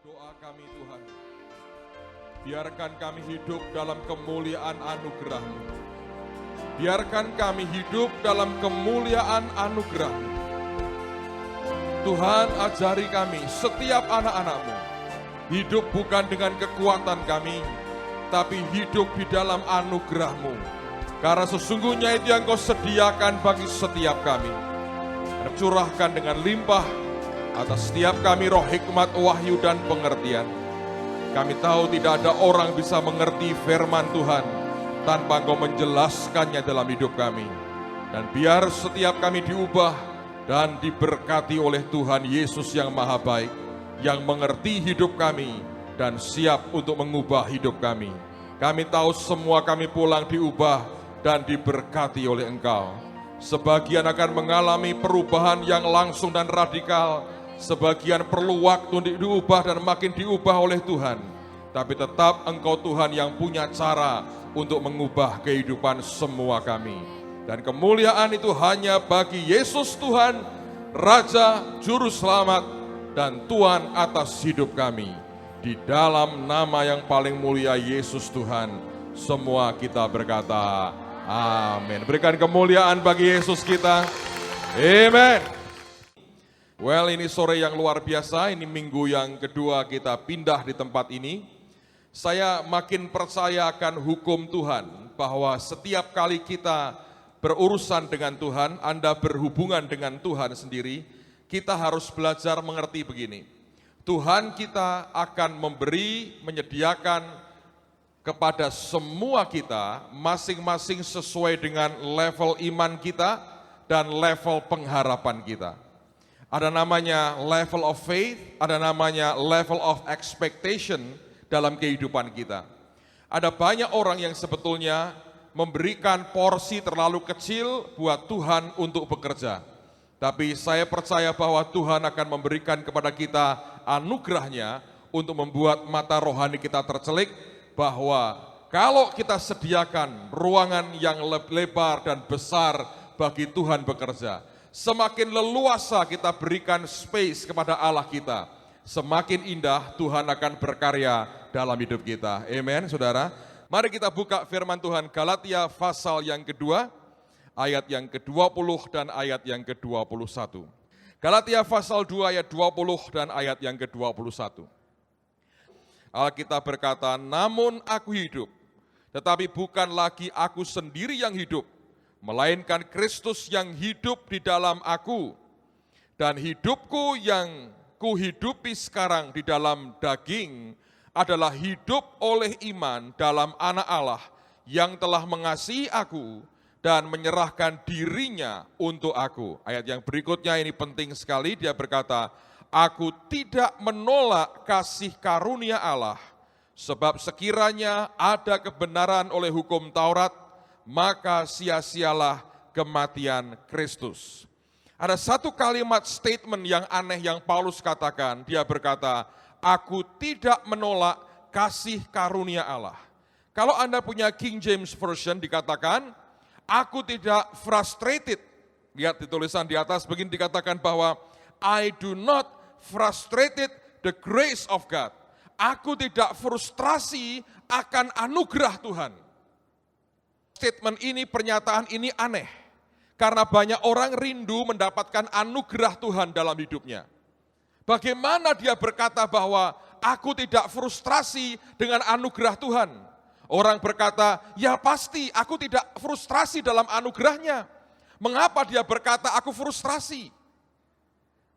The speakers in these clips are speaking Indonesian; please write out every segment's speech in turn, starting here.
Doa kami Tuhan, biarkan kami hidup dalam kemuliaan anugerah-Mu. Biarkan kami hidup dalam kemuliaan anugerah-Mu. Tuhan, ajari kami, setiap anak-anak-Mu, hidup bukan dengan kekuatan kami, tapi hidup di dalam anugerah-Mu. Karena sesungguhnya itu yang Kau sediakan bagi setiap kami. Curahkan dengan limpah atas setiap kami roh hikmat, wahyu, dan pengertian. Kami tahu tidak ada orang bisa mengerti firman Tuhan tanpa Engkau menjelaskannya dalam hidup kami. Dan biar setiap kami diubah dan diberkati oleh Tuhan Yesus yang maha baik, yang mengerti hidup kami dan siap untuk mengubah hidup kami. Kami tahu semua kami pulang diubah dan diberkati oleh Engkau. Sebagian akan mengalami perubahan yang langsung dan radikal, sebagian perlu waktu untuk diubah dan makin diubah oleh Tuhan. Tapi tetap Engkau Tuhan yang punya cara untuk mengubah kehidupan semua kami. Dan kemuliaan itu hanya bagi Yesus Tuhan, Raja, Juru Selamat, dan Tuhan atas hidup kami. Di dalam nama yang paling mulia Yesus Tuhan, semua kita berkata, amin. Berikan kemuliaan bagi Yesus kita. Amen. Well, ini sore yang luar biasa, ini minggu yang kedua kita pindah di tempat ini. Saya makin percaya akan hukum Tuhan, bahwa setiap kali kita berurusan dengan Tuhan, Anda berhubungan dengan Tuhan sendiri, kita harus belajar mengerti begini. Tuhan kita akan memberi, menyediakan kepada semua kita, masing-masing sesuai dengan level iman kita dan level pengharapan kita. Ada namanya level of faith, ada namanya level of expectation dalam kehidupan kita. Ada banyak orang yang sebetulnya memberikan porsi terlalu kecil buat Tuhan untuk bekerja. Tapi saya percaya bahwa Tuhan akan memberikan kepada kita anugerahnya untuk membuat mata rohani kita tercelik, bahwa kalau kita sediakan ruangan yang lebar dan besar bagi Tuhan bekerja, semakin leluasa kita berikan space kepada Allah kita, semakin indah Tuhan akan berkarya dalam hidup kita. Amen, saudara. Mari kita buka firman Tuhan Galatia pasal yang kedua, ayat yang ke-20 dan ayat yang ke-21. Galatia pasal 2 ayat 20 dan ayat yang ke-21. Alkitab berkata, namun aku hidup, tetapi bukan lagi aku sendiri yang hidup, melainkan Kristus yang hidup di dalam aku. Dan hidupku yang kuhidupi sekarang di dalam daging adalah hidup oleh iman dalam Anak Allah yang telah mengasihi aku dan menyerahkan dirinya untuk aku. Ayat yang berikutnya ini penting sekali, dia berkata, aku tidak menolak kasih karunia Allah, sebab sekiranya ada kebenaran oleh hukum Taurat, maka sia-sialah kematian Kristus. Ada satu kalimat statement yang aneh yang Paulus katakan, dia berkata, aku tidak menolak kasih karunia Allah. Kalau Anda punya King James Version dikatakan, aku tidak frustrated. Lihat di tulisan di atas begini dikatakan bahwa, I do not frustrated the grace of God. Aku tidak frustrasi akan anugerah Tuhan. Statement ini, pernyataan ini aneh. Karena banyak orang rindu mendapatkan anugerah Tuhan dalam hidupnya. Bagaimana dia berkata bahwa aku tidak frustrasi dengan anugerah Tuhan? Orang berkata, ya pasti aku tidak frustrasi dalam anugerahnya. Mengapa dia berkata aku frustrasi?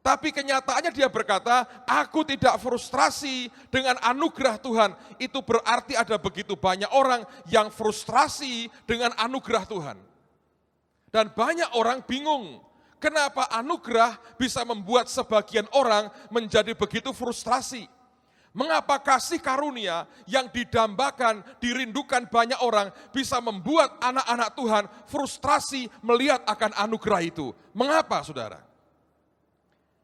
Tapi kenyataannya dia berkata, aku tidak frustrasi dengan anugerah Tuhan. Itu berarti ada begitu banyak orang yang frustrasi dengan anugerah Tuhan. Dan banyak orang bingung, kenapa anugerah bisa membuat sebagian orang menjadi begitu frustrasi. Mengapa kasih karunia yang didambakan, dirindukan banyak orang bisa membuat anak-anak Tuhan frustrasi melihat akan anugerah itu. Mengapa, saudara?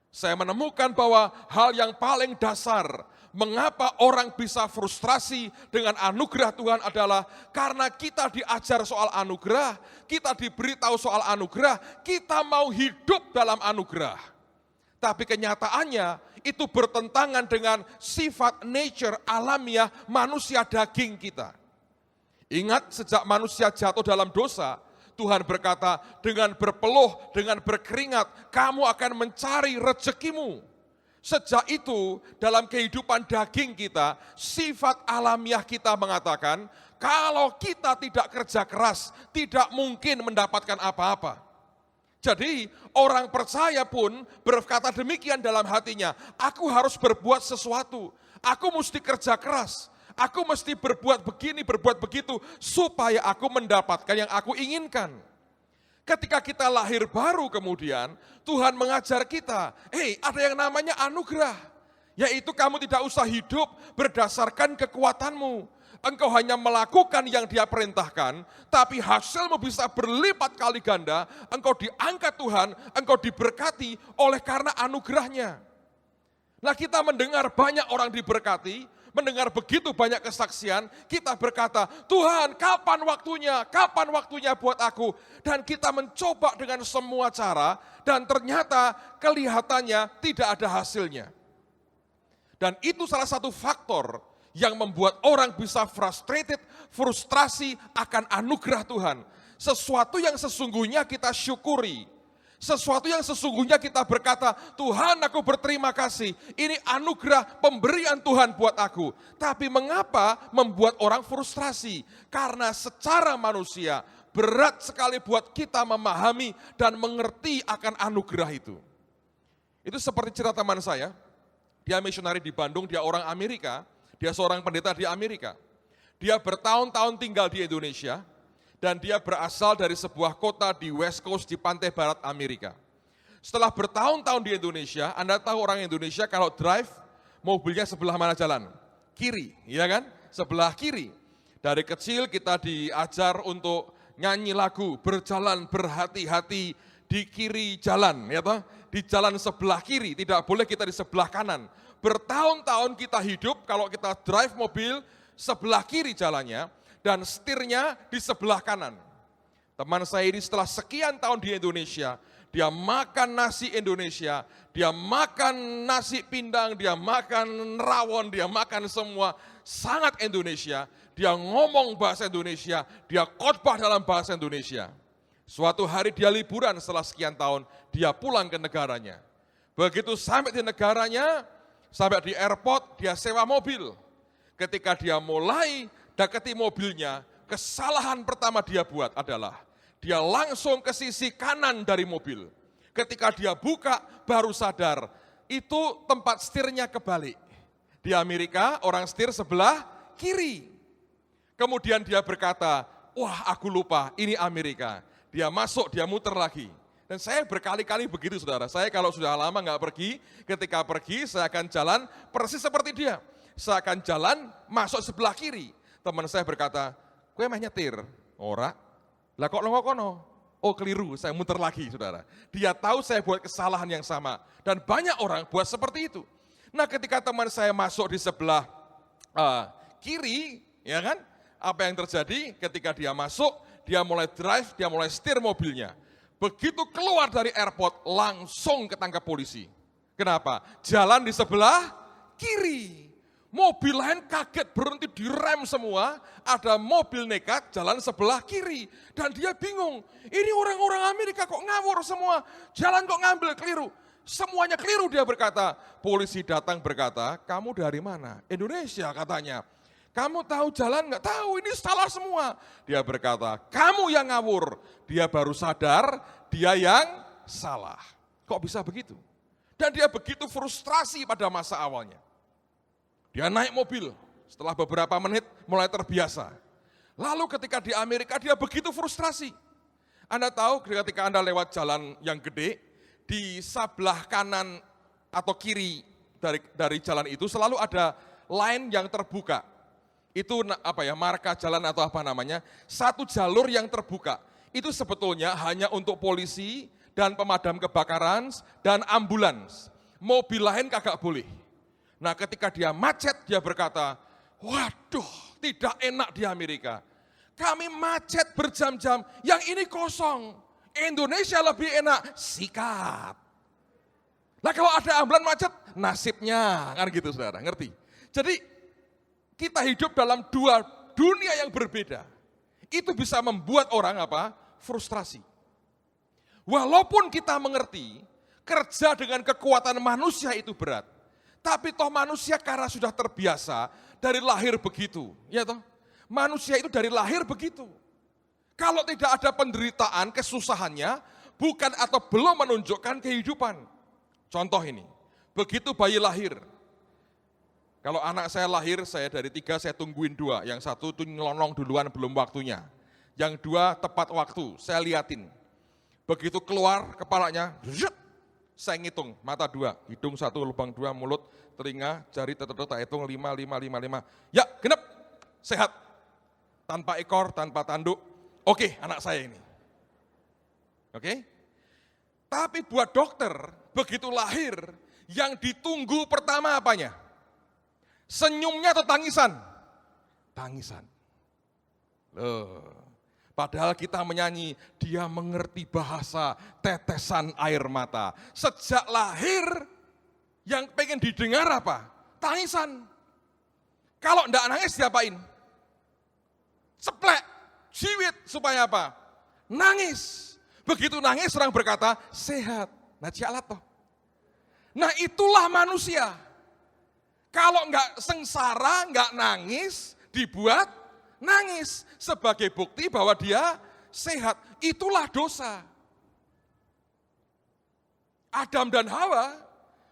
Saya menemukan bahwa hal yang paling dasar, mengapa orang bisa frustrasi dengan anugerah Tuhan adalah karena kita diajar soal anugerah, kita diberitahu soal anugerah, kita mau hidup dalam anugerah. Tapi kenyataannya itu bertentangan dengan sifat nature alamiah manusia daging kita. Ingat, sejak manusia jatuh dalam dosa, Tuhan berkata, dengan berpeluh, dengan berkeringat, kamu akan mencari rezekimu. Sejak itu, dalam kehidupan daging kita, sifat alamiah kita mengatakan, kalau kita tidak kerja keras, tidak mungkin mendapatkan apa-apa. Jadi orang percaya pun berkata demikian dalam hatinya, aku harus berbuat sesuatu, aku mesti kerja keras, aku mesti berbuat begini, berbuat begitu, supaya aku mendapatkan yang aku inginkan. Ketika kita lahir baru kemudian, Tuhan mengajar kita, ada yang namanya anugerah, yaitu kamu tidak usah hidup berdasarkan kekuatanmu. Engkau hanya melakukan yang Dia perintahkan, tapi hasilmu bisa berlipat kali ganda, engkau diangkat Tuhan, engkau diberkati oleh karena anugerahnya. Nah, kita mendengar banyak orang diberkati, mendengar begitu banyak kesaksian, kita berkata, Tuhan kapan waktunya buat aku? Dan kita mencoba dengan semua cara, dan ternyata kelihatannya tidak ada hasilnya. Dan itu salah satu faktor yang membuat orang bisa frustrasi akan anugerah Tuhan. Sesuatu yang sesungguhnya kita syukuri, sesuatu yang sesungguhnya kita berkata, Tuhan aku berterima kasih, ini anugerah pemberian Tuhan buat aku. Tapi mengapa membuat orang frustrasi? Karena secara manusia berat sekali buat kita memahami dan mengerti akan anugerah itu. Itu seperti cerita teman saya, dia misionari di Bandung, dia orang Amerika. Dia seorang pendeta di Amerika. Dia bertahun-tahun tinggal di Indonesia, dan dia berasal dari sebuah kota di West Coast di pantai barat Amerika. Setelah bertahun-tahun di Indonesia, Anda tahu orang Indonesia kalau drive, mobilnya sebelah mana jalan? Kiri, ya kan? Sebelah kiri. Dari kecil kita diajar untuk nyanyi lagu, berjalan berhati-hati di kiri jalan, ya toh? Di jalan sebelah kiri, tidak boleh kita di sebelah kanan. Bertahun-tahun kita hidup, kalau kita drive mobil, sebelah kiri jalannya, dan setirnya di sebelah kanan. Teman saya ini setelah sekian tahun di Indonesia, dia makan nasi Indonesia, dia makan nasi pindang, dia makan rawon, dia makan semua, sangat Indonesia. Dia ngomong bahasa Indonesia, dia khotbah dalam bahasa Indonesia. Suatu hari dia liburan setelah sekian tahun, dia pulang ke negaranya. Begitu sampai di negaranya, sampai di airport, dia sewa mobil. Ketika dia mulai dekati mobilnya, kesalahan pertama dia buat adalah, dia langsung ke sisi kanan dari mobil. Ketika dia buka, baru sadar, itu tempat setirnya kebalik. Di Amerika, orang setir sebelah kiri. Kemudian dia berkata, wah aku lupa, ini Amerika. Dia masuk, dia muter lagi. Dan saya berkali-kali begitu saudara, saya kalau sudah lama nggak pergi, ketika pergi saya akan jalan persis seperti dia. Saya akan jalan masuk sebelah kiri. Teman saya berkata, kowe mah nyetir? Ora. Lah kok kono? Oh keliru, saya muter lagi saudara. Dia tahu saya buat kesalahan yang sama. Dan banyak orang buat seperti itu. Nah ketika teman saya masuk di sebelah kiri, ya kan? Apa yang terjadi ketika dia masuk, dia mulai drive, dia mulai setir mobilnya. Begitu keluar dari airport, langsung ketangkap polisi. Kenapa? Jalan di sebelah kiri. Mobil lain kaget, berhenti direm semua. Ada mobil nekat jalan sebelah kiri. Dan dia bingung, ini orang-orang Amerika kok ngawur semua. Jalan kok ngambil keliru. Semuanya keliru dia berkata. Polisi datang berkata, kamu dari mana? Indonesia katanya. Kamu tahu jalan nggak? Tahu, ini salah semua. Dia berkata, kamu yang ngawur. Dia baru sadar, dia yang salah. Kok bisa begitu? Dan dia begitu frustrasi pada masa awalnya. Dia naik mobil, setelah beberapa menit mulai terbiasa. Lalu ketika di Amerika dia begitu frustrasi. Anda tahu ketika Anda lewat jalan yang gede, di sebelah kanan atau kiri dari jalan itu selalu ada line yang terbuka. Itu marka jalan atau apa namanya, satu jalur yang terbuka. Itu sebetulnya hanya untuk polisi dan pemadam kebakaran dan ambulans. Mobil lain kagak boleh. Nah ketika dia macet, dia berkata, waduh tidak enak di Amerika. Kami macet berjam-jam, yang ini kosong. Indonesia lebih enak, sikat. Nah kalau ada ambulan macet, nasibnya kan gitu saudara, ngerti? Jadi kita hidup dalam dua dunia yang berbeda. Itu bisa membuat orang apa? Frustrasi. Walaupun kita mengerti, kerja dengan kekuatan manusia itu berat. Tapi toh manusia karena sudah terbiasa dari lahir begitu. Ya toh? Manusia itu dari lahir begitu. Kalau tidak ada penderitaan, kesusahannya, bukan atau belum menunjukkan kehidupan. Contoh ini, begitu bayi lahir. Kalau anak saya lahir, saya dari 3 saya tungguin 2. Yang 1 tuh nyelonong duluan belum waktunya. Yang 2 tepat waktu, saya liatin. Begitu keluar kepalanya, saya ngitung, mata 2, hidung 1, lubang 2, mulut, telinga, jari, tak hitung 5, 5, 5, 5. Ya, genep, sehat. Tanpa ekor, tanpa tanduk. Oke, anak saya ini. Oke? Tapi buat dokter, begitu lahir, yang ditunggu pertama apanya? Senyumnya atau tangisan? Tangisan. Loh, padahal kita menyanyi, dia mengerti bahasa tetesan air mata. Sejak lahir, yang pengen didengar apa? Tangisan. Kalau enggak nangis diapain? Ceplek, jiwit, supaya apa? Nangis. Begitu nangis orang berkata, sehat. Nah jalan toh. Nah itulah manusia. Kalau enggak sengsara, enggak nangis, dibuat nangis. Sebagai bukti bahwa dia sehat. Itulah dosa. Adam dan Hawa,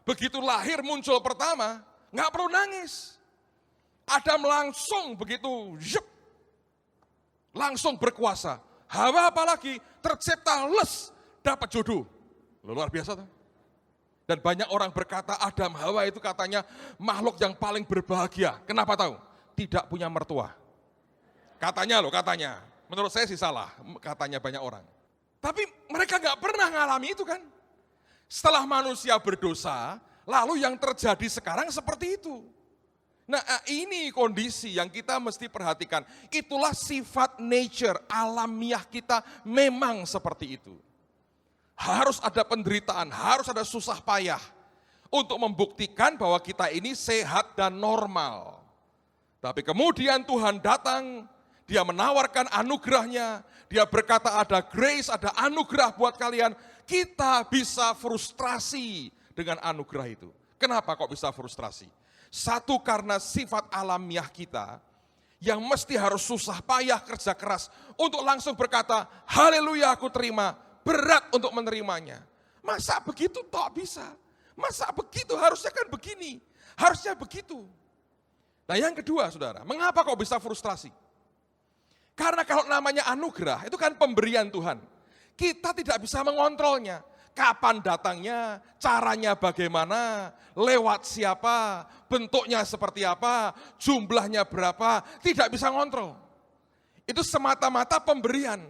begitu lahir muncul pertama, enggak perlu nangis. Adam langsung begitu, langsung berkuasa. Hawa apalagi tercipta dapat jodoh. Luar biasa tuh. Dan banyak orang berkata Adam Hawa itu katanya makhluk yang paling berbahagia. Kenapa tahu? Tidak punya mertua. Katanya loh, katanya. Menurut saya sih salah, katanya banyak orang. Tapi mereka nggak pernah ngalami itu kan. Setelah manusia berdosa, lalu yang terjadi sekarang seperti itu. Nah ini kondisi yang kita mesti perhatikan. Itulah sifat nature, alamiah kita memang seperti itu. Harus ada penderitaan, harus ada susah payah. Untuk membuktikan bahwa kita ini sehat dan normal. Tapi kemudian Tuhan datang, dia menawarkan anugerahnya. Dia berkata ada grace, ada anugerah buat kalian. Kita bisa frustrasi dengan anugerah itu. Kenapa kok bisa frustrasi? Satu karena sifat alamiah kita yang mesti harus susah payah kerja keras untuk langsung berkata, haleluya aku terima, berat untuk menerimanya. Masa begitu tak bisa? Masa begitu? Harusnya kan begini, harusnya begitu. Nah yang kedua saudara, mengapa kok bisa frustrasi? Karena kalau namanya anugerah itu kan pemberian Tuhan. Kita tidak bisa mengontrolnya. Kapan datangnya, caranya bagaimana, lewat siapa, bentuknya seperti apa, jumlahnya berapa, tidak bisa ngontrol. Itu semata-mata pemberian.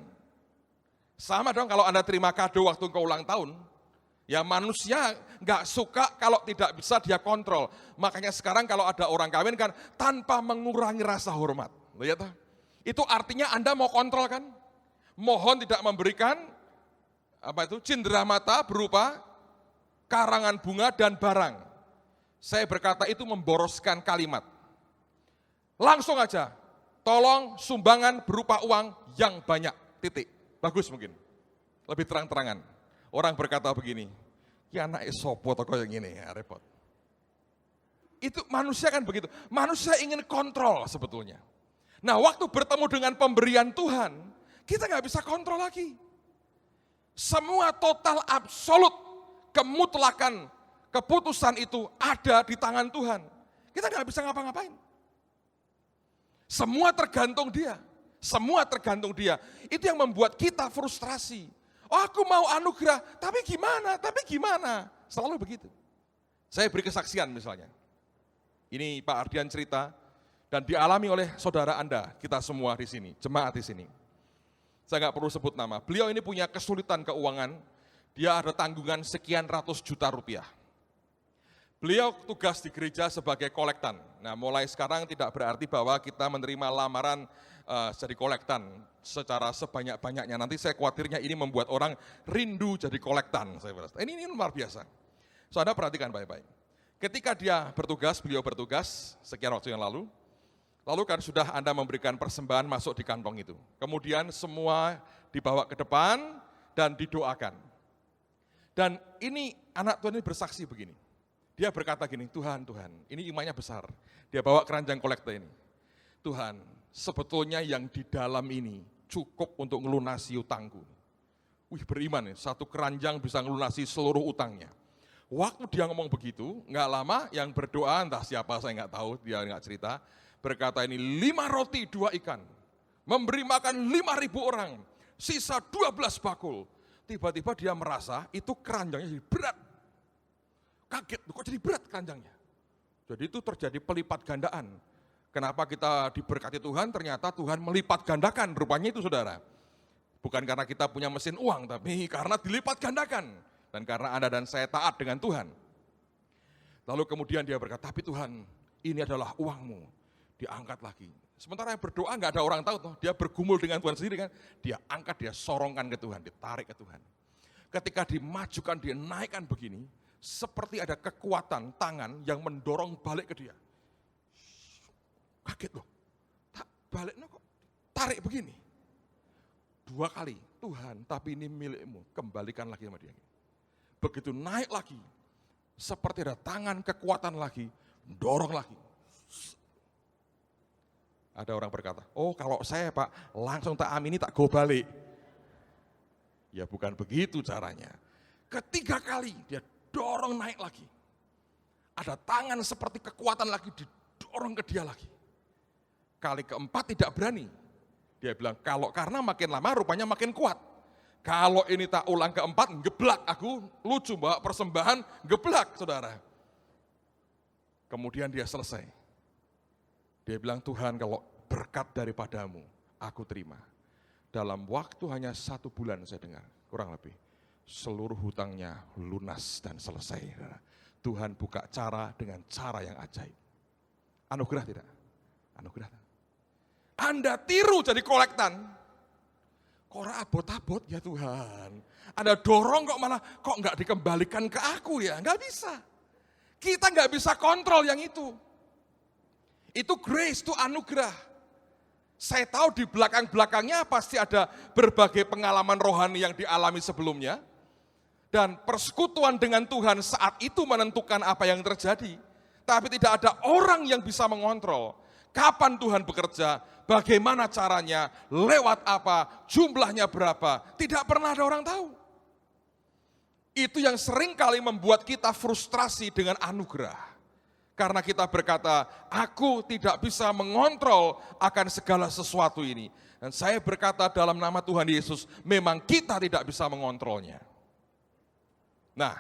Sama dong kalau Anda terima kado waktu ke ulang tahun, ya manusia nggak suka kalau tidak bisa dia kontrol. Makanya sekarang kalau ada orang kawin kan tanpa mengurangi rasa hormat. Lihat, itu artinya Anda mau kontrol kan? Mohon tidak memberikan cenderamata berupa karangan bunga dan barang. Saya berkata itu memboroskan kalimat. Langsung aja, tolong sumbangan berupa uang yang banyak, titik. Bagus mungkin, lebih terang-terangan. Orang berkata begini, ya anak sopo toko yang ini, ya repot. Itu manusia kan begitu, manusia ingin kontrol sebetulnya. Nah waktu bertemu dengan pemberian Tuhan, kita nggak bisa kontrol lagi. Semua total absolut kemutlakan keputusan itu ada di tangan Tuhan. Kita nggak bisa ngapa-ngapain. Semua tergantung dia. Semua tergantung dia. Itu yang membuat kita frustrasi. Oh aku mau anugerah, tapi gimana? Tapi gimana? Selalu begitu. Saya beri kesaksian misalnya. Ini Pak Ardian cerita dan dialami oleh saudara Anda, kita semua di sini, jemaat di sini. Saya nggak perlu sebut nama. Beliau ini punya kesulitan keuangan. Dia ada tanggungan sekian ratus juta rupiah. Beliau tugas di gereja sebagai kolektan. Nah mulai sekarang tidak berarti bahwa kita menerima lamaran jadi kolektan secara sebanyak-banyaknya. Nanti saya khawatirnya ini membuat orang rindu jadi kolektan. Saya berasa. Ini luar biasa. Saudara perhatikan baik-baik. Ketika beliau bertugas sekian waktu yang lalu kan sudah Anda memberikan persembahan masuk di kantong itu. Kemudian semua dibawa ke depan dan didoakan. Dan ini anak Tuhan ini bersaksi begini. Dia berkata gini, Tuhan, ini imannya besar. Dia bawa keranjang kolektor ini. Tuhan, sebetulnya yang di dalam ini cukup untuk ngelunasi utangku. Beriman ya, satu keranjang bisa ngelunasi seluruh utangnya. Waktu dia ngomong begitu, nggak lama yang berdoa, entah siapa saya nggak tahu, dia nggak cerita, berkata ini 5 roti 2 ikan, memberi makan 5.000 orang, sisa 12 bakul. Tiba-tiba dia merasa itu keranjangnya jadi berat. Kaget, kok jadi berat keranjangnya? Jadi itu terjadi pelipat gandaan. Kenapa kita diberkati Tuhan? Ternyata Tuhan melipat gandakan, rupanya itu saudara. Bukan karena kita punya mesin uang, tapi karena dilipat gandakan. Dan karena Anda dan saya taat dengan Tuhan. Lalu kemudian dia berkata, tapi Tuhan, ini adalah uangmu. Diangkat lagi. Sementara yang berdoa nggak ada orang tahu, dia bergumul dengan Tuhan sendiri kan. Dia angkat, dia sorongkan ke Tuhan, ditarik ke Tuhan. Ketika dimajukan, dia naikkan begini, seperti ada kekuatan tangan yang mendorong balik ke dia. Kaget loh, tak balik kok, tarik begini. 2 kali, Tuhan tapi ini milikmu, kembalikan lagi sama dia. Begitu naik lagi, seperti ada tangan kekuatan lagi, dorong lagi. Ada orang berkata, oh kalau saya Pak, langsung tak amini tak go balik. Ya bukan begitu caranya. Ketiga kali dia dorong naik lagi. Ada tangan seperti kekuatan lagi didorong ke dia lagi. Kali keempat tidak berani. Dia bilang, kalau karena makin lama rupanya makin kuat. Kalau ini tak ulang keempat, geblak aku, lucu bawa persembahan, geblak saudara. Kemudian dia selesai. Dia bilang, Tuhan kalau berkat daripadamu, aku terima. Dalam waktu hanya 1 bulan saya dengar, kurang lebih. Seluruh hutangnya lunas dan selesai. Tuhan buka cara dengan cara yang ajaib. Anugerah tidak? Anugerah. Anda tiru jadi kolektan. Kok abot-abot ya Tuhan. Anda dorong kok malah kok nggak dikembalikan ke aku ya. Nggak bisa. Kita nggak bisa kontrol yang itu. Itu grace, itu anugerah. Saya tahu di belakang-belakangnya pasti ada berbagai pengalaman rohani yang dialami sebelumnya. Dan persekutuan dengan Tuhan saat itu menentukan apa yang terjadi. Tapi tidak ada orang yang bisa mengontrol. Kapan Tuhan bekerja, bagaimana caranya, lewat apa, jumlahnya berapa, tidak pernah ada orang tahu. Itu yang sering kali membuat kita frustrasi dengan anugerah. Karena kita berkata, aku tidak bisa mengontrol akan segala sesuatu ini. Dan saya berkata dalam nama Tuhan Yesus, memang kita tidak bisa mengontrolnya. Nah,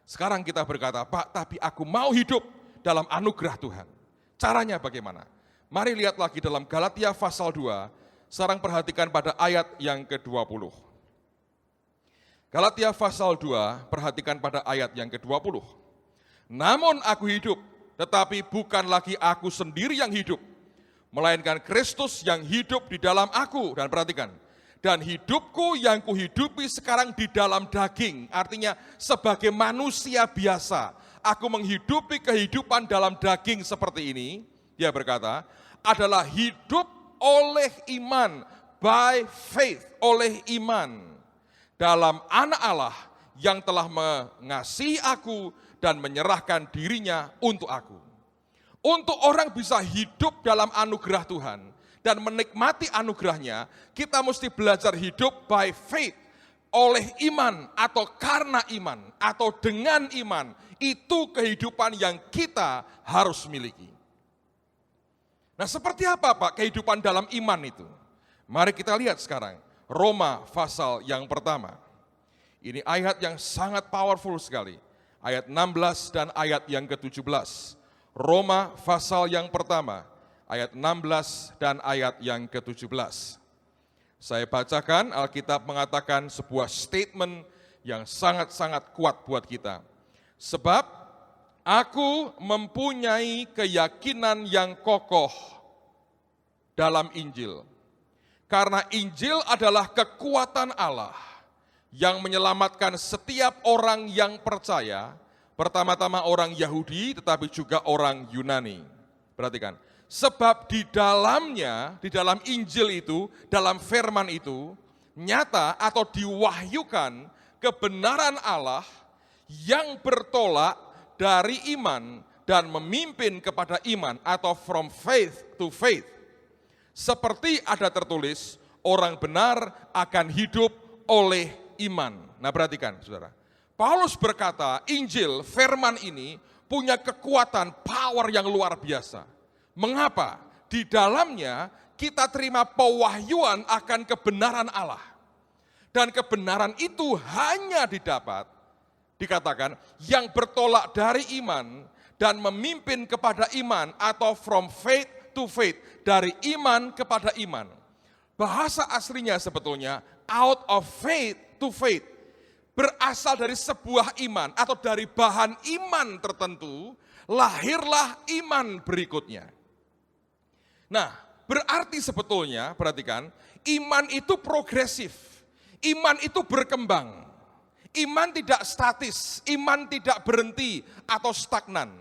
sekarang kita berkata, Pak, tapi aku mau hidup dalam anugerah Tuhan. Caranya bagaimana? Mari lihat lagi dalam Galatia pasal 2, sekarang perhatikan pada ayat yang ke-20. Galatia pasal 2, perhatikan pada ayat yang ke-20. Namun aku hidup, tetapi bukan lagi aku sendiri yang hidup, melainkan Kristus yang hidup di dalam aku. Dan perhatikan, dan hidupku yang kuhidupi sekarang di dalam daging, artinya sebagai manusia biasa, aku menghidupi kehidupan dalam daging seperti ini. Dia berkata, adalah hidup oleh iman, by faith, oleh iman, dalam anak Allah yang telah mengasihi aku dan menyerahkan dirinya untuk aku. Untuk orang bisa hidup dalam anugerah Tuhan dan menikmati anugerahnya, kita mesti belajar hidup by faith, oleh iman atau karena iman atau dengan iman. Itu kehidupan yang kita harus miliki. Nah, seperti apa Pak kehidupan dalam iman itu? Mari kita lihat sekarang Roma pasal yang pertama. Ini ayat yang sangat powerful sekali. Ayat 16 dan ayat yang ke-17. Roma pasal yang pertama, ayat 16 dan ayat yang ke-17. Saya bacakan, Alkitab mengatakan sebuah statement yang sangat-sangat kuat buat kita. Sebab aku mempunyai keyakinan yang kokoh dalam Injil. Karena Injil adalah kekuatan Allah yang menyelamatkan setiap orang yang percaya, Pertama-tama orang Yahudi tetapi juga orang Yunani. Perhatikan, sebab di dalamnya, di dalam Injil itu, dalam firman itu, nyata atau diwahyukan kebenaran Allah yang bertolak dari iman dan memimpin kepada iman atau from faith to faith. Seperti ada tertulis, orang benar akan hidup oleh iman. Nah perhatikan saudara, Paulus berkata Injil, firman ini punya kekuatan, power yang luar biasa. Mengapa? Di dalamnya kita terima pewahyuan akan kebenaran Allah. Dan kebenaran itu hanya didapat, dikatakan, yang bertolak dari iman dan memimpin kepada iman atau from faith to faith, dari iman kepada iman. Bahasa aslinya sebetulnya out of faith to faith, berasal dari sebuah iman atau dari bahan iman tertentu, lahirlah iman berikutnya. Nah, berarti sebetulnya, perhatikan, iman itu progresif, iman itu berkembang, iman tidak statis, iman tidak berhenti atau stagnan.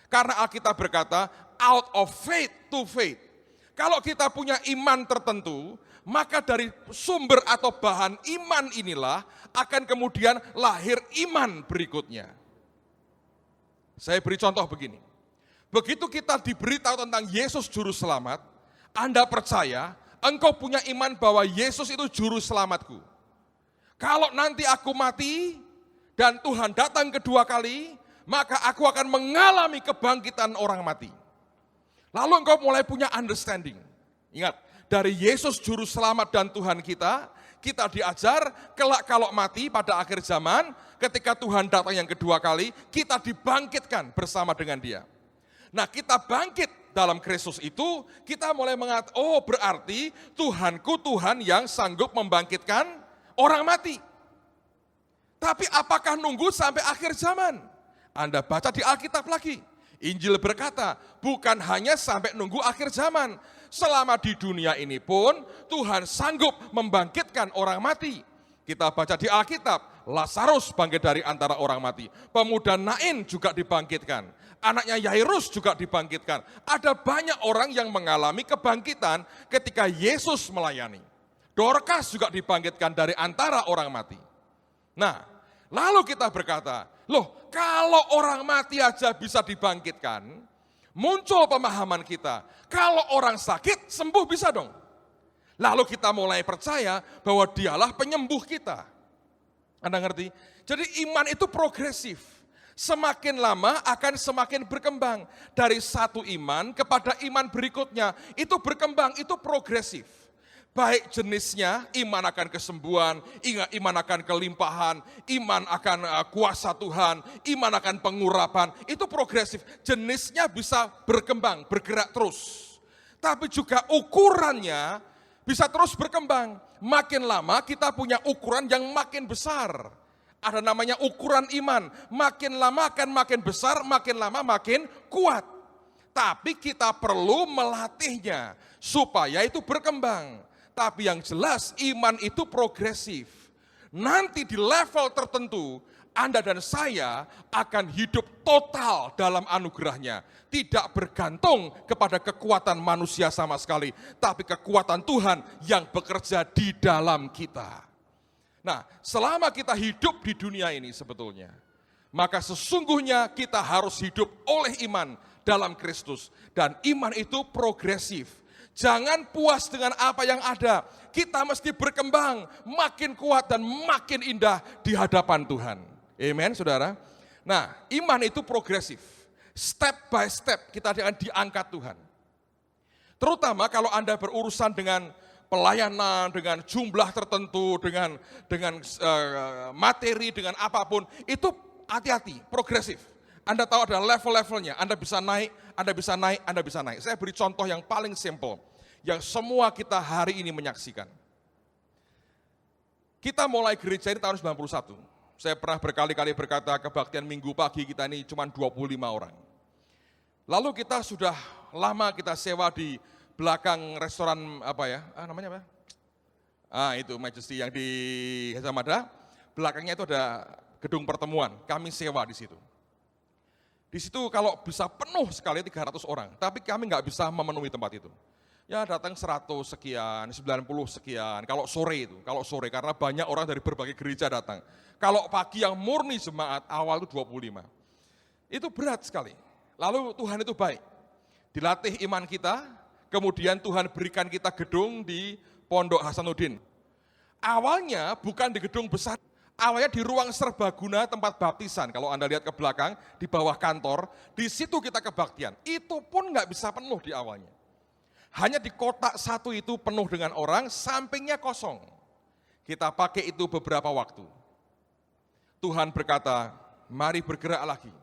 Karena Alkitab berkata, out of faith to faith. Kalau kita punya iman tertentu, maka dari sumber atau bahan iman inilah akan kemudian lahir iman berikutnya. Saya beri contoh begini. Begitu kita diberitahu tentang Yesus Juru Selamat, Anda percaya, engkau punya iman bahwa Yesus itu Juru Selamatku. Kalau nanti aku mati dan Tuhan datang kedua kali, maka aku akan mengalami kebangkitan orang mati. Lalu engkau mulai punya understanding. Ingat, dari Yesus Juru Selamat dan Tuhan kita diajar kelak kalau mati pada akhir zaman, ketika Tuhan datang yang kedua kali, kita dibangkitkan bersama dengan Dia. Nah, kita bangkit dalam Kristus itu, kita mulai mengatakan, oh berarti Tuhanku Tuhan yang sanggup membangkitkan orang mati. Tapi apakah nunggu sampai akhir zaman? Anda baca di Alkitab lagi. Injil berkata, bukan hanya sampai nunggu akhir zaman. Selama di dunia ini pun Tuhan sanggup membangkitkan orang mati. Kita baca di Alkitab, Lazarus bangkit dari antara orang mati. Pemuda Nain juga dibangkitkan. Anaknya Yairus juga dibangkitkan. Ada banyak orang yang mengalami kebangkitan ketika Yesus melayani. Dorcas juga dibangkitkan dari antara orang mati. Nah, lalu kita berkata, loh kalau orang mati aja bisa dibangkitkan, muncul pemahaman kita, kalau orang sakit sembuh bisa dong. Lalu kita mulai percaya bahwa Dialah penyembuh kita. Anda ngerti? Jadi iman itu progresif. Semakin lama akan semakin berkembang. Dari satu iman kepada iman berikutnya, itu berkembang, itu progresif. Baik jenisnya, iman akan kesembuhan, iman akan kelimpahan, iman akan kuasa Tuhan, iman akan pengurapan, itu progresif. Jenisnya bisa berkembang, bergerak terus. Tapi juga ukurannya bisa terus berkembang. Makin lama kita punya ukuran yang makin besar. Ada namanya ukuran iman, makin lama akan makin besar, makin lama makin kuat. Tapi kita perlu melatihnya supaya itu berkembang. Tapi yang jelas iman itu progresif. Nanti di level tertentu Anda dan saya akan hidup total dalam anugerahnya. Tidak bergantung kepada kekuatan manusia sama sekali. Tapi kekuatan Tuhan yang bekerja di dalam kita. Nah, selama kita hidup di dunia ini sebetulnya, maka sesungguhnya kita harus hidup oleh iman dalam Kristus. Dan iman itu progresif. Jangan puas dengan apa yang ada. Kita mesti berkembang, makin kuat dan makin indah di hadapan Tuhan. Amen, saudara. Nah, iman itu progresif. Step by step kita akan diangkat Tuhan. Terutama kalau Anda berurusan dengan pelayanan, dengan jumlah tertentu, dengan materi, dengan apapun, itu hati-hati, progresif. Anda tahu ada level-levelnya, Anda bisa naik, Anda bisa naik, Anda bisa naik. Saya beri contoh yang paling simple, yang semua kita hari ini menyaksikan. Kita mulai gereja ini tahun 91. Saya pernah berkali-kali berkata kebaktian minggu pagi kita ini cuma 25 orang. Lalu kita sudah lama kita sewa di belakang restoran namanya apa? Itu Majesty yang di Gajah Mada. Belakangnya itu ada gedung pertemuan. Kami sewa di situ. Di situ kalau bisa penuh sekali 300 orang, tapi kami nggak bisa memenuhi tempat itu. Ya datang 100 sekian, 90 sekian, kalau sore karena banyak orang dari berbagai gereja datang. Kalau pagi yang murni jemaat awal itu 25. Itu berat sekali. Lalu Tuhan itu baik. Dilatih iman kita, kemudian Tuhan berikan kita gedung di Pondok Hasanuddin. Awalnya bukan di gedung besar, awalnya di ruang serbaguna tempat baptisan. Kalau Anda lihat ke belakang, di bawah kantor, di situ kita kebaktian. Itu pun nggak bisa penuh di awalnya. Hanya di kotak satu itu penuh dengan orang, sampingnya kosong. Kita pakai itu beberapa waktu. Tuhan berkata, mari bergerak lagi.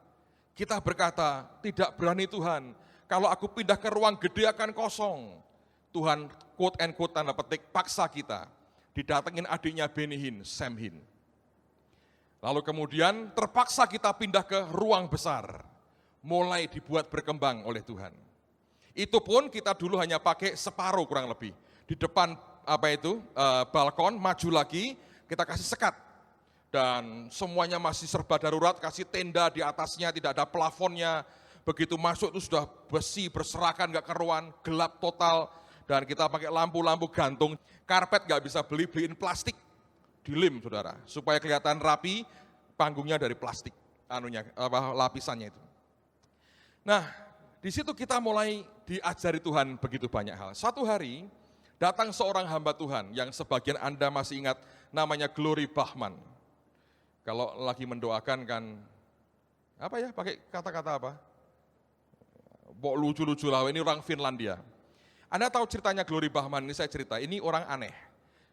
Kita berkata, tidak berani Tuhan, kalau aku pindah ke ruang gede akan kosong. Tuhan quote and quote tanda petik paksa kita. Didatengin adiknya Benny Hinn, Sam Hinn. Lalu kemudian terpaksa kita pindah ke ruang besar. Mulai dibuat berkembang oleh Tuhan. Itu pun kita dulu hanya pakai separuh kurang lebih. Di depan balkon, maju lagi, kita kasih sekat. Dan semuanya masih serba darurat, kasih tenda di atasnya, tidak ada plafonnya. Begitu masuk itu sudah besi, berserakan, gak keruan, gelap total. Dan kita pakai lampu-lampu gantung. Karpet gak bisa beliin plastik. Dilim saudara, supaya kelihatan rapi, panggungnya dari plastik, lapisannya itu. Nah, di situ kita mulai diajari Tuhan begitu banyak hal. Satu hari datang seorang hamba Tuhan yang sebagian Anda masih ingat namanya Glory Bachman. Kalau lagi mendoakan kan pakai kata-kata apa? Lucu-lucu lah, ini orang Finlandia. Anda tahu ceritanya Glory Bachman ini, saya cerita, ini orang aneh.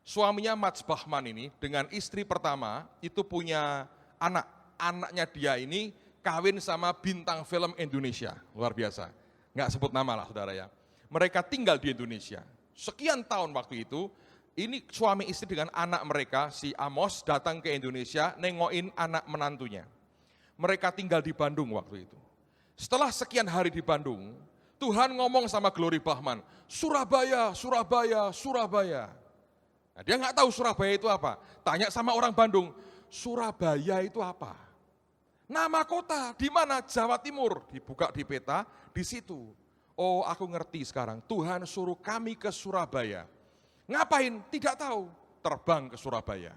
Suaminya Mats Bachman ini dengan istri pertama itu punya anak. Anaknya dia ini kawin sama bintang film Indonesia, luar biasa. Nggak sebut nama lah saudara ya. Mereka tinggal di Indonesia. Sekian tahun waktu itu, ini suami istri dengan anak mereka, si Amos datang ke Indonesia nengokin anak menantunya. Mereka tinggal di Bandung waktu itu. Setelah sekian hari di Bandung, Tuhan ngomong sama Glory Bachman, Surabaya, Surabaya, Surabaya. Nah, dia nggak tahu Surabaya itu apa. Tanya sama orang Bandung, Surabaya itu apa? Nama kota, di mana? Jawa Timur. Dibuka di peta, di situ. Oh, aku ngerti sekarang. Tuhan suruh kami ke Surabaya. Ngapain? Tidak tahu. Terbang ke Surabaya.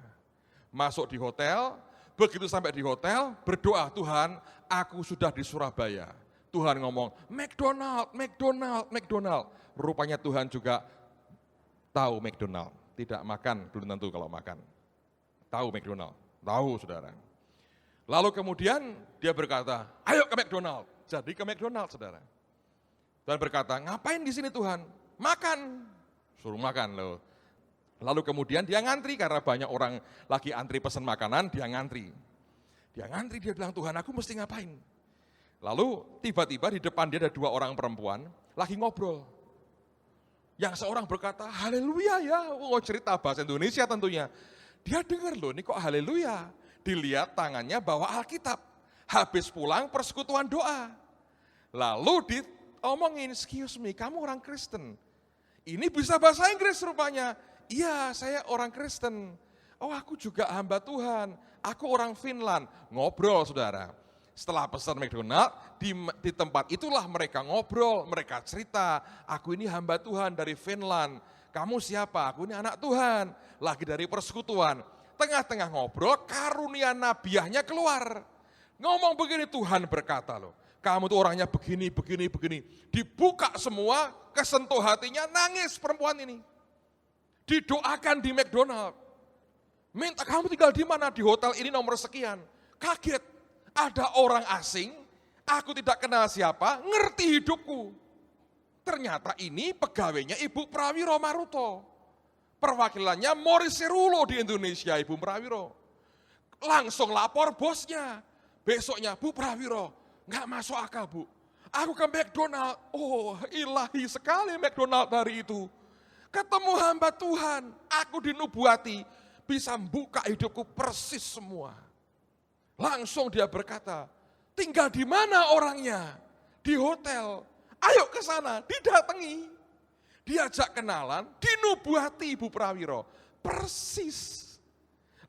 Masuk di hotel, begitu sampai di hotel, berdoa, Tuhan, aku sudah di Surabaya. Tuhan ngomong, McDonald, McDonald, McDonald. Rupanya Tuhan juga tahu McDonald. Tidak makan, belum tentu kalau makan. Tahu McDonald, tahu saudara. Lalu kemudian dia berkata, ayo ke McDonald. Jadi ke McDonald saudara. Tuhan berkata, ngapain di sini Tuhan? Makan. Suruh makan loh. Lalu kemudian dia ngantri karena banyak orang lagi antri pesan makanan, dia ngantri. Dia bilang, Tuhan aku mesti ngapain? Lalu tiba-tiba di depan dia ada 2 orang perempuan lagi ngobrol. Yang seorang berkata, haleluya ya, cerita bahasa Indonesia tentunya. Dia dengar loh, ini kok haleluya. Dilihat tangannya bawa Alkitab. Habis pulang persekutuan doa. Lalu diomongin, excuse me, kamu orang Kristen. Ini bisa bahasa Inggris rupanya. Iya, saya orang Kristen. Oh, aku juga hamba Tuhan. Aku orang Finland. Ngobrol saudara. Setelah pesan McDonald, di tempat itulah mereka ngobrol, mereka cerita, aku ini hamba Tuhan dari Finland, kamu siapa? Aku ini anak Tuhan, lagi dari persekutuan. Tengah-tengah ngobrol, karunia nabiahnya keluar. Ngomong begini, Tuhan berkata loh, kamu tuh orangnya begini, begini, begini. Dibuka semua, kesentuh hatinya, nangis perempuan ini. Didoakan di McDonald. Minta kamu tinggal di mana? Di hotel ini nomor sekian. Kaget. Ada orang asing, aku tidak kenal siapa, ngerti hidupku. Ternyata ini pegawainya Ibu Prawiro Maruto. Perwakilannya Morris Serulo di Indonesia, Ibu Prawiro. Langsung lapor bosnya. Besoknya, Bu Prawiro, nggak masuk akal Bu. Aku ke McDonald, oh ilahi sekali McDonald hari itu. Ketemu hamba Tuhan, aku dinubuati, bisa membuka hidupku persis semua. Langsung dia berkata, tinggal di mana orangnya? Di hotel. Ayo ke sana, didatangi. Diajak kenalan, dinubuati Ibu Prawiro. Persis.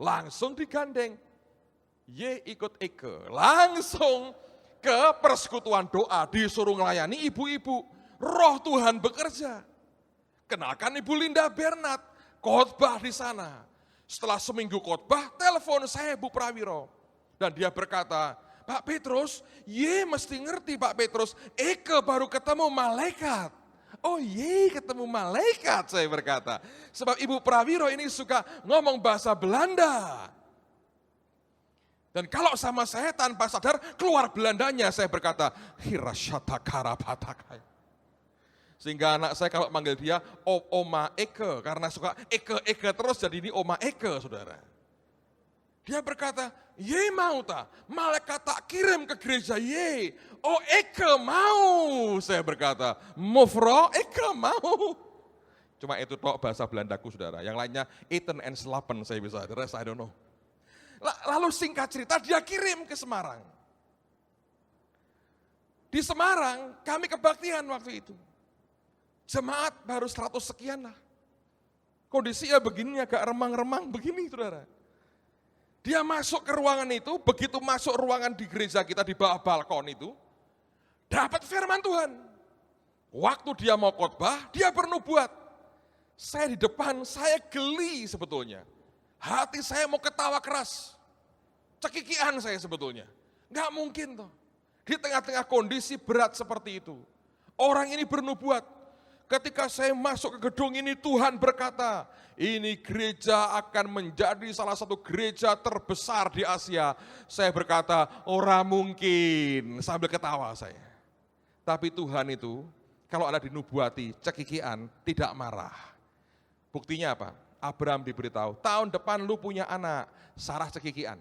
Langsung digandeng. Ye ikut Eke. Langsung ke persekutuan doa, disuruh melayani ibu-ibu. Roh Tuhan bekerja. Kenalkan Ibu Linda Bernat, khotbah di sana. Setelah seminggu khotbah, telepon saya Bu Prawiro. Dan dia berkata, Pak Petrus, mesti ngerti Pak Petrus, Eke baru ketemu malaikat. Oh ketemu malaikat, saya berkata. Sebab Ibu Prawiro ini suka ngomong bahasa Belanda. Dan kalau sama saya tanpa sadar, keluar Belandanya, saya berkata, Hirashata Karapatakai. Sehingga anak saya kalau manggil dia, Oma Eke, karena suka Eke terus, jadi ini Oma Eke, saudara. Dia berkata, mau tak? Malaikat tak kirim ke gereja, Oh Eke mau, saya berkata. Mufro, Eke mau. Cuma itu tok bahasa Belandaku, saudara. Yang lainnya, eten en slapen saya bisa, the rest I don't know. Lalu singkat cerita, dia kirim ke Semarang. Di Semarang, kami kebaktian waktu itu. Jemaat baru 100 sekian lah. Kondisinya begini, agak remang-remang begini, saudara. Dia masuk ke ruangan itu, begitu masuk ruangan di gereja kita di bawah balkon itu, dapat firman Tuhan. Waktu dia mau khotbah, dia bernubuat. Saya di depan, saya geli sebetulnya. Hati saya mau ketawa keras. Cekikian saya sebetulnya. Enggak mungkin toh. Di tengah-tengah kondisi berat seperti itu. Orang ini bernubuat. Ketika saya masuk ke gedung ini, Tuhan berkata, ini gereja akan menjadi salah satu gereja terbesar di Asia. Saya berkata, ora mungkin, sambil ketawa saya. Tapi Tuhan itu, kalau ada dinubuati, cekikian, tidak marah. Buktinya apa? Abraham diberitahu, tahun depan lu punya anak, Sarah cekikian.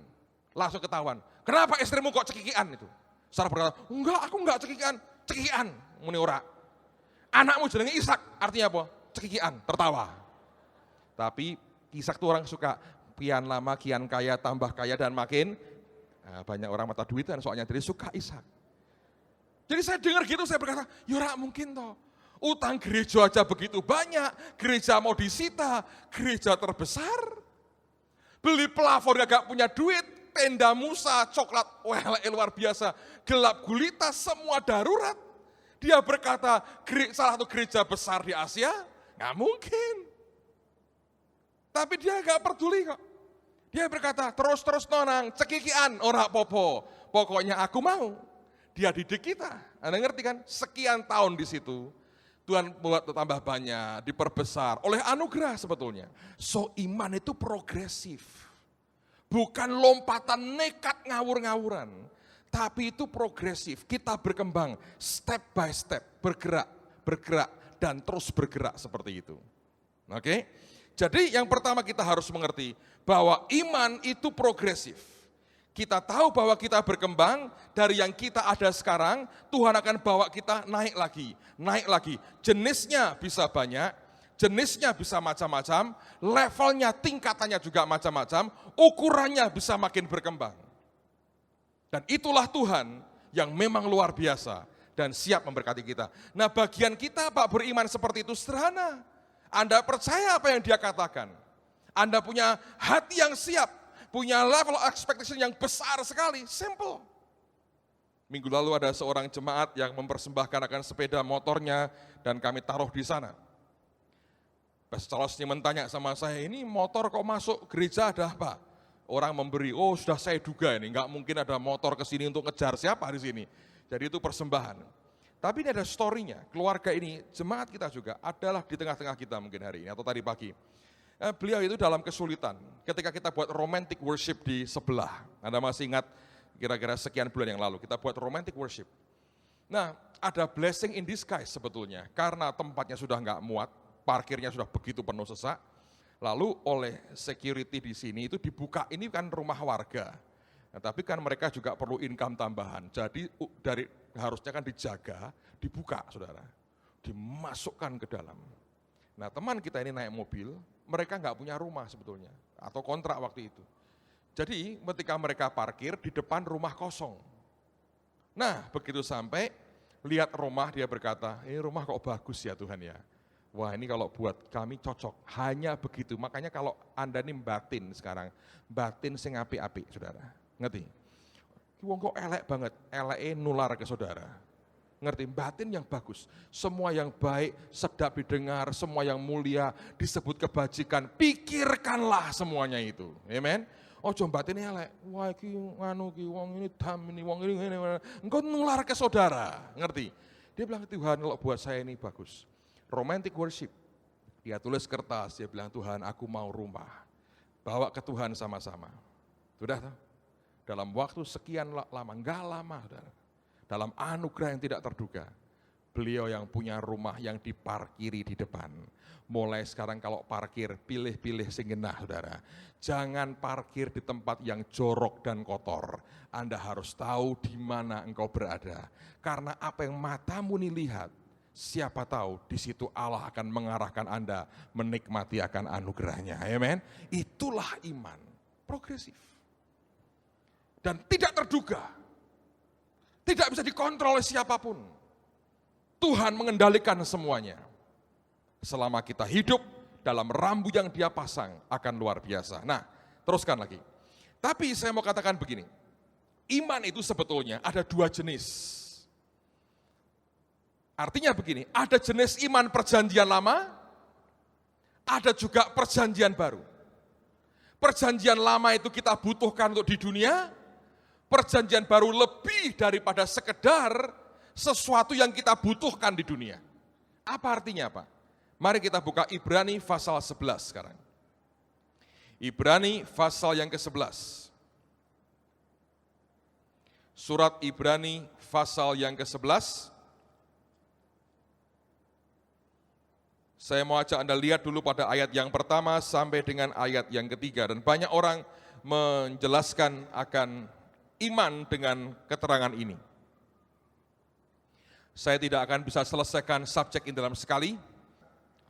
Langsung ketahuan, kenapa istrimu kok cekikian itu? Sarah berkata, enggak, aku enggak cekikian, cekikian, muni ora. Anakmu jenenge Ishak, artinya apa? Cekikian, tertawa. Tapi Ishak itu orang suka, kian lama, kian kaya, tambah kaya dan makin, banyak orang mata duitan soalnya, jadi suka Ishak. Jadi saya dengar gitu, saya berkata, ya mungkin toh. Utang gereja aja begitu banyak, gereja mau disita, gereja terbesar. Beli plafon gak punya duit, tenda Musa, coklat, luar biasa, gelap gulita, semua darurat. Dia berkata, salah satu gereja besar di Asia, gak mungkin. Tapi dia gak peduli kok. Dia berkata, terus nonang, cekikian, ora popo, pokoknya aku mau. Dia didik kita, Anda ngerti kan? Sekian tahun di situ, Tuhan buat tambah banyak, diperbesar oleh anugerah sebetulnya. So iman itu progresif. Bukan lompatan nekat ngawur-ngawuran. Tapi itu progresif, kita berkembang step by step, bergerak, dan terus bergerak seperti itu. Oke? Jadi yang pertama kita harus mengerti bahwa iman itu progresif. Kita tahu bahwa kita berkembang dari yang kita ada sekarang, Tuhan akan bawa kita naik lagi. Jenisnya bisa banyak, jenisnya bisa macam-macam, levelnya, tingkatannya juga macam-macam, ukurannya bisa makin berkembang. Dan itulah Tuhan yang memang luar biasa dan siap memberkati kita. Nah bagian kita Pak beriman seperti itu sederhana. Anda percaya apa yang dia katakan. Anda punya hati yang siap, punya level expectation yang besar sekali, simple. Minggu lalu ada seorang jemaat yang mempersembahkan akan sepeda motornya dan kami taruh di sana. Pastornya mentanya sama saya, ini motor kok masuk gereja ada apa? Orang memberi, sudah saya duga ini, nggak mungkin ada motor ke sini untuk ngejar siapa di sini. Jadi itu persembahan. Tapi ini ada story-nya, keluarga ini, jemaat kita juga adalah di tengah-tengah kita mungkin hari ini atau tadi pagi. Beliau itu dalam kesulitan, ketika kita buat romantic worship di sebelah. Anda masih ingat kira-kira sekian bulan yang lalu, kita buat romantic worship. Nah, ada blessing in disguise sebetulnya, karena tempatnya sudah nggak muat, parkirnya sudah begitu penuh sesak. Lalu oleh security di sini itu dibuka, ini kan rumah warga. Nah, tapi kan mereka juga perlu income tambahan. Jadi harusnya kan dijaga, dibuka saudara. Dimasukkan ke dalam. Nah teman kita ini naik mobil, mereka nggak punya rumah sebetulnya. Atau kontrak waktu itu. Jadi ketika mereka parkir di depan rumah kosong. Nah begitu sampai, lihat rumah dia berkata, ini rumah kok bagus ya Tuhan ya. Wah ini kalau buat kami cocok, hanya begitu. Makanya kalau Anda ini batin sekarang, batin sing api-api saudara, ngerti? Wong kok elek banget, eleke nular ke saudara. Ngerti, batin yang bagus, semua yang baik, sedap didengar, semua yang mulia, disebut kebajikan, pikirkanlah semuanya itu. Amen. Ojo batin elek, wah iki nganu ki wong ini dam ini, wong ini. Engkau nular ke saudara, ngerti. Dia bilang, Tuhan kalau buat saya ini bagus. Romantic worship, dia tulis kertas, dia bilang, Tuhan aku mau rumah. Bawa ke Tuhan sama-sama. Sudah tahu? Dalam waktu sekian lama, enggak lama, saudara. Dalam anugerah yang tidak terduga, beliau yang punya rumah yang diparkiri di depan. Mulai sekarang kalau parkir, pilih-pilih sing genah, saudara. Jangan parkir di tempat yang jorok dan kotor. Anda harus tahu di mana engkau berada. Karena apa yang matamu nih lihat, siapa tahu di situ Allah akan mengarahkan Anda menikmati akan anugerahnya. Amen. Itulah iman progresif. Dan tidak terduga. Tidak bisa dikontrol oleh siapapun. Tuhan mengendalikan semuanya. Selama kita hidup dalam rambu yang dia pasang akan luar biasa. Nah, teruskan lagi. Tapi saya mau katakan begini. Iman itu sebetulnya ada dua jenis. Artinya begini, ada jenis iman perjanjian lama, ada juga perjanjian baru. Perjanjian lama itu kita butuhkan untuk di dunia, perjanjian baru lebih daripada sekedar sesuatu yang kita butuhkan di dunia. Apa artinya Pak? Mari kita buka Ibrani pasal 11 sekarang. Ibrani pasal yang ke-11. Surat Ibrani pasal yang ke-11. Saya mau ajak Anda lihat dulu pada ayat yang pertama sampai dengan ayat yang ketiga. Dan banyak orang menjelaskan akan iman dengan keterangan ini. Saya tidak akan bisa selesaikan subjek ini dalam sekali,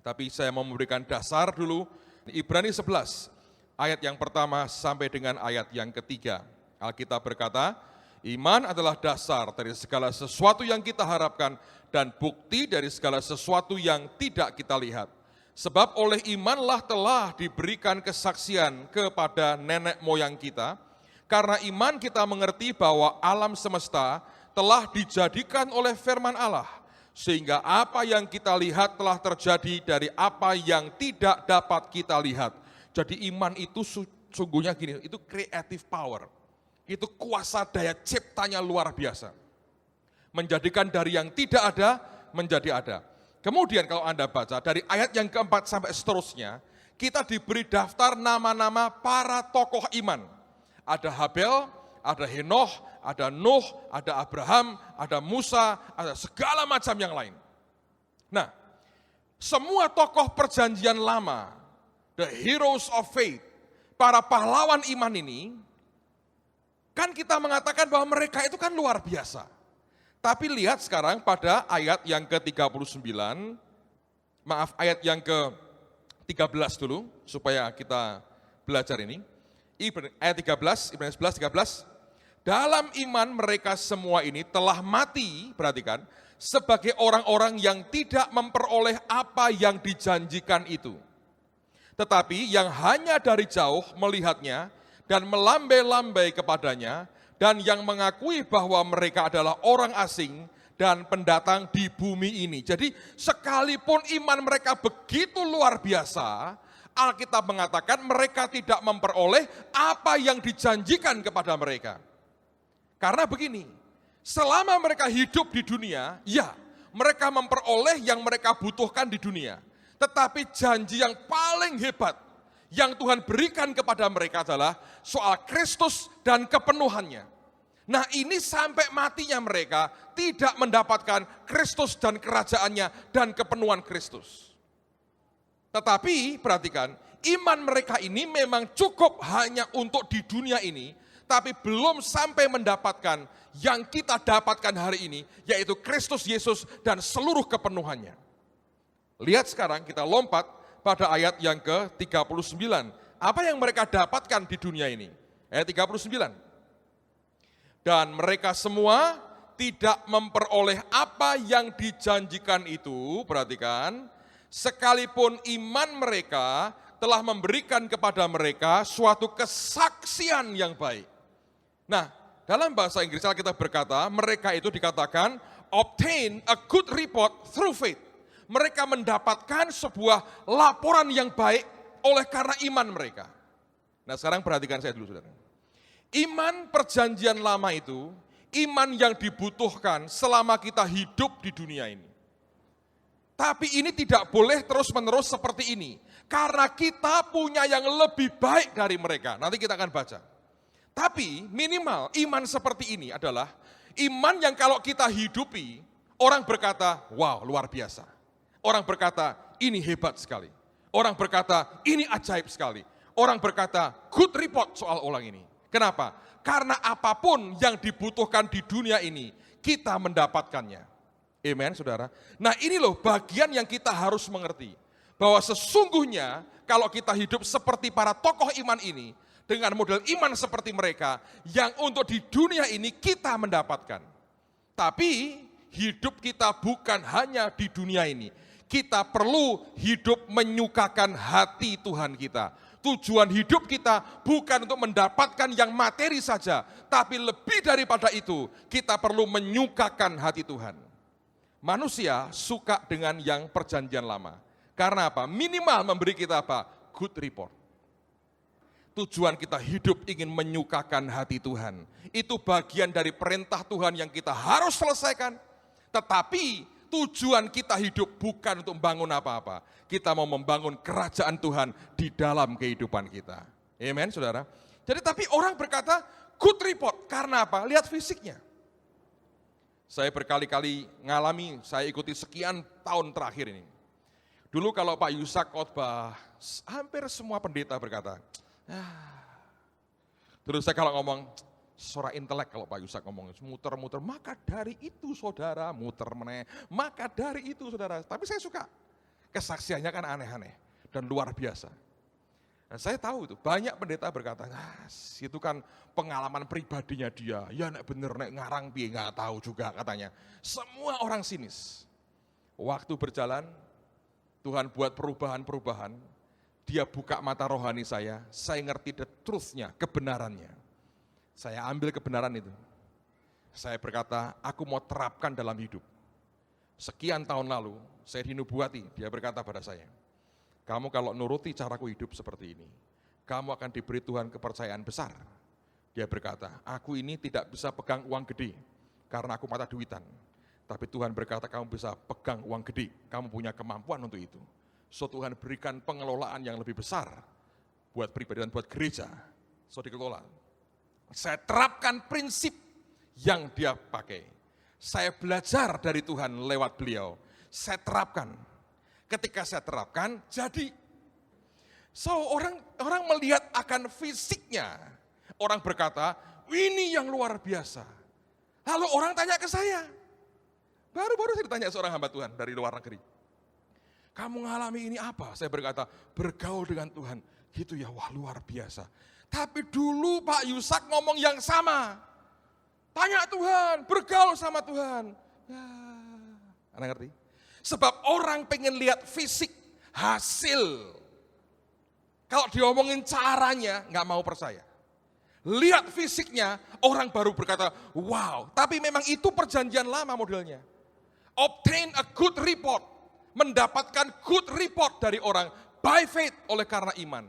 tapi saya mau memberikan dasar dulu. Ibrani 11, ayat yang pertama sampai dengan ayat yang ketiga. Alkitab berkata, iman adalah dasar dari segala sesuatu yang kita harapkan dan bukti dari segala sesuatu yang tidak kita lihat. Sebab oleh imanlah telah diberikan kesaksian kepada nenek moyang kita, karena iman kita mengerti bahwa alam semesta telah dijadikan oleh firman Allah, sehingga apa yang kita lihat telah terjadi dari apa yang tidak dapat kita lihat. Jadi iman itu sungguhnya gini, itu creative power. Itu kuasa daya ciptanya luar biasa. Menjadikan dari yang tidak ada, menjadi ada. Kemudian kalau Anda baca dari ayat yang keempat sampai seterusnya, kita diberi daftar nama-nama para tokoh iman. Ada Habel, ada Henoh, ada Nuh, ada Abraham, ada Musa, ada segala macam yang lain. Nah, semua tokoh perjanjian lama, the heroes of faith, para pahlawan iman ini, kan kita mengatakan bahwa mereka itu kan luar biasa. Tapi lihat sekarang pada ayat yang ke-39, ayat yang ke-13 dulu, supaya kita belajar ini. Ayat 13, Ibrani 11, 13. Dalam iman mereka semua ini telah mati, perhatikan, sebagai orang-orang yang tidak memperoleh apa yang dijanjikan itu. Tetapi yang hanya dari jauh melihatnya dan melambai-lambai kepadanya, dan yang mengakui bahwa mereka adalah orang asing dan pendatang di bumi ini. Jadi sekalipun iman mereka begitu luar biasa, Alkitab mengatakan mereka tidak memperoleh apa yang dijanjikan kepada mereka. Karena begini, selama mereka hidup di dunia, ya mereka memperoleh yang mereka butuhkan di dunia. Tetapi janji yang paling hebat yang Tuhan berikan kepada mereka adalah soal Kristus dan kepenuhannya. Nah ini sampai matinya mereka tidak mendapatkan Kristus dan kerajaannya dan kepenuhan Kristus. Tetapi perhatikan, iman mereka ini memang cukup hanya untuk di dunia ini, tapi belum sampai mendapatkan yang kita dapatkan hari ini, yaitu Kristus Yesus dan seluruh kepenuhannya. Lihat sekarang kita lompat pada ayat yang ke-39. Apa yang mereka dapatkan di dunia ini? Ayat 39. Dan mereka semua tidak memperoleh apa yang dijanjikan itu, perhatikan, sekalipun iman mereka telah memberikan kepada mereka suatu kesaksian yang baik. Nah, Dalam bahasa Inggris kita berkata, mereka itu dikatakan obtain a good report through faith. Mereka mendapatkan sebuah laporan yang baik oleh karena iman mereka. Nah sekarang perhatikan saya dulu saudara. Iman perjanjian lama itu, iman yang dibutuhkan selama kita hidup di dunia ini. Tapi ini tidak boleh terus-menerus seperti ini. Karena kita punya yang lebih baik dari mereka. Nanti kita akan baca. Tapi minimal iman seperti ini adalah iman yang kalau kita hidupi, orang berkata, wow luar biasa. Orang berkata, ini hebat sekali. Orang berkata, ini ajaib sekali. Orang berkata, good report soal orang ini. Kenapa? Karena apapun yang dibutuhkan di dunia ini, kita mendapatkannya. Amen, saudara. Nah ini loh bagian yang kita harus mengerti. Bahwa sesungguhnya kalau kita hidup seperti para tokoh iman ini, dengan model iman seperti mereka, yang untuk di dunia ini kita mendapatkan. Tapi hidup kita bukan hanya di dunia ini. Kita perlu hidup menyukakan hati Tuhan kita. Tujuan hidup kita bukan untuk mendapatkan yang materi saja, tapi lebih daripada itu, kita perlu menyukakan hati Tuhan. Manusia suka dengan yang perjanjian lama. Karena apa? Minimal memberi kita apa? Good report. Tujuan kita hidup ingin menyukakan hati Tuhan. Itu bagian dari perintah Tuhan yang kita harus selesaikan. Tetapi tujuan kita hidup bukan untuk membangun apa-apa. Kita mau membangun kerajaan Tuhan di dalam kehidupan kita. Amen, saudara. Jadi tapi orang berkata good report. Karena apa? Lihat fisiknya. Saya berkali-kali ngalami, saya ikuti sekian tahun terakhir ini. Dulu kalau Pak Yusak khotbah, hampir semua pendeta berkata, terus saya kalau ngomong, seorang intelek kalau Pak Yusak ngomong, muter-muter, maka dari itu saudara, muter meneh, maka dari itu saudara. Tapi saya suka, kesaksiannya kan aneh-aneh dan luar biasa. Nah, saya tahu itu, banyak pendeta berkata, itu kan pengalaman pribadinya dia, ya nek bener nek ngarang piye nggak tahu juga katanya. Semua orang sinis. Waktu berjalan, Tuhan buat perubahan-perubahan. Dia buka mata rohani saya ngerti the truth-nya, kebenarannya. Saya ambil kebenaran itu. Saya berkata, aku mau terapkan dalam hidup. Sekian tahun lalu, saya dinubuati, dia berkata pada saya, kamu kalau nuruti caraku hidup seperti ini, kamu akan diberi Tuhan kepercayaan besar. Dia berkata, aku ini tidak bisa pegang uang gede, karena aku mata duitan. Tapi Tuhan berkata, kamu bisa pegang uang gede, kamu punya kemampuan untuk itu. So Tuhan berikan pengelolaan yang lebih besar buat pribadi dan buat gereja. So dikelola. Saya terapkan prinsip yang dia pakai. Saya belajar dari Tuhan lewat beliau. Saya terapkan. Ketika saya terapkan, jadi. So orang melihat akan fisiknya. Orang berkata, ini yang luar biasa. Lalu orang tanya ke saya. Baru-baru saya ditanya seorang hamba Tuhan dari luar negeri. Kamu mengalami ini apa? Saya berkata, bergaul dengan Tuhan. Gitu ya, wah luar biasa. Tapi dulu Pak Yusak ngomong yang sama. Tanya Tuhan, bergaul sama Tuhan. Ya, Anda ngerti? Sebab orang pengen lihat fisik, hasil. Kalau diomongin caranya, nggak mau percaya. Lihat fisiknya, orang baru berkata, wow. Tapi memang itu perjanjian lama modelnya. Obtain a good report. Mendapatkan good report dari orang by faith oleh karena iman.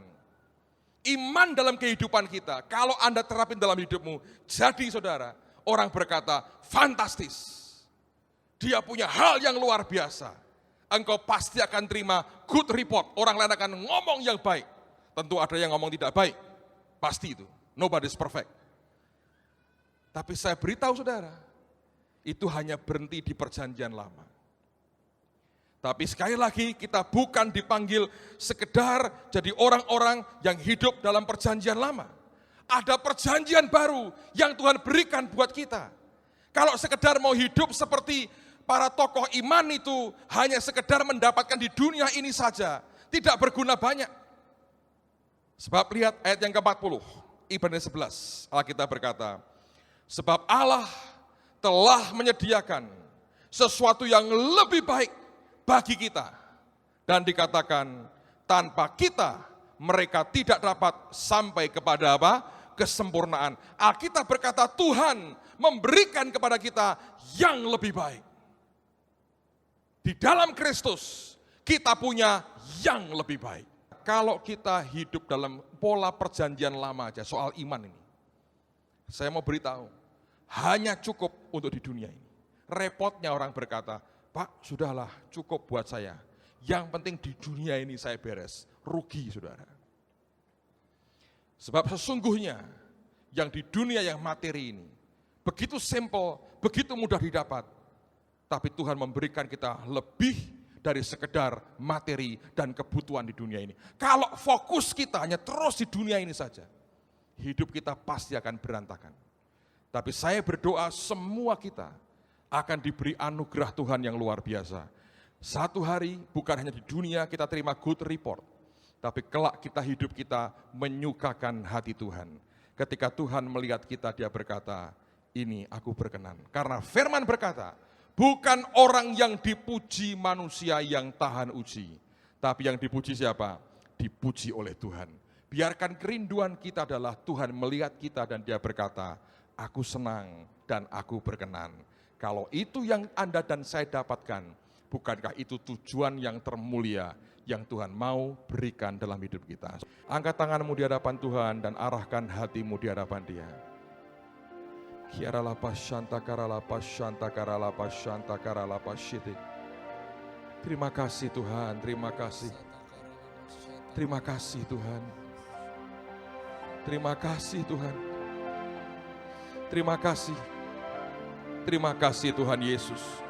Iman dalam kehidupan kita, kalau Anda terapin dalam hidupmu, jadi saudara, orang berkata, fantastis. Dia punya hal yang luar biasa. Engkau pasti akan terima good report. Orang lain akan ngomong yang baik. Tentu ada yang ngomong tidak baik. Pasti itu. Nobody's perfect. Tapi saya beritahu saudara, itu hanya berhenti di perjanjian lama. Tapi sekali lagi kita bukan dipanggil sekedar jadi orang-orang yang hidup dalam perjanjian lama. Ada perjanjian baru yang Tuhan berikan buat kita. Kalau sekedar mau hidup seperti para tokoh iman itu hanya sekedar mendapatkan di dunia ini saja, tidak berguna banyak. Sebab lihat ayat yang ke-40, Ibrani 11, Alkitab berkata, sebab Allah telah menyediakan sesuatu yang lebih baik bagi kita. Dan dikatakan, tanpa kita mereka tidak dapat sampai kepada apa? kesempurnaan. Alkitab berkata Tuhan memberikan kepada kita yang lebih baik. Di dalam Kristus kita punya yang lebih baik. Kalau kita hidup dalam pola perjanjian lama aja soal iman ini, saya mau beritahu, hanya cukup untuk di dunia ini. Repotnya orang berkata, Pak sudahlah cukup buat saya. Yang penting di dunia ini saya beres. Rugi saudara. Sebab sesungguhnya yang di dunia yang materi ini, begitu simple, begitu mudah didapat. Tapi Tuhan memberikan kita lebih dari sekedar materi dan kebutuhan di dunia ini. Kalau fokus kita hanya terus di dunia ini saja, hidup kita pasti akan berantakan. Tapi saya berdoa semua kita akan diberi anugerah Tuhan yang luar biasa. Satu hari bukan hanya di dunia kita terima good report, tapi kelak kita hidup kita menyukakan hati Tuhan. Ketika Tuhan melihat kita, dia berkata, ini aku berkenan. Karena firman berkata, bukan orang yang dipuji manusia yang tahan uji, tapi yang dipuji siapa? Dipuji oleh Tuhan. Biarkan kerinduan kita adalah Tuhan melihat kita dan dia berkata, aku senang dan aku berkenan. Kalau itu yang Anda dan saya dapatkan, bukankah itu tujuan yang termulia yang Tuhan mau berikan dalam hidup kita? Angkat tanganmu di hadapan Tuhan dan arahkan hatimu di hadapan Dia. Terima kasih Tuhan, terima kasih. Terima kasih Tuhan. Terima kasih Tuhan. Terima kasih. Terima kasih Tuhan Yesus.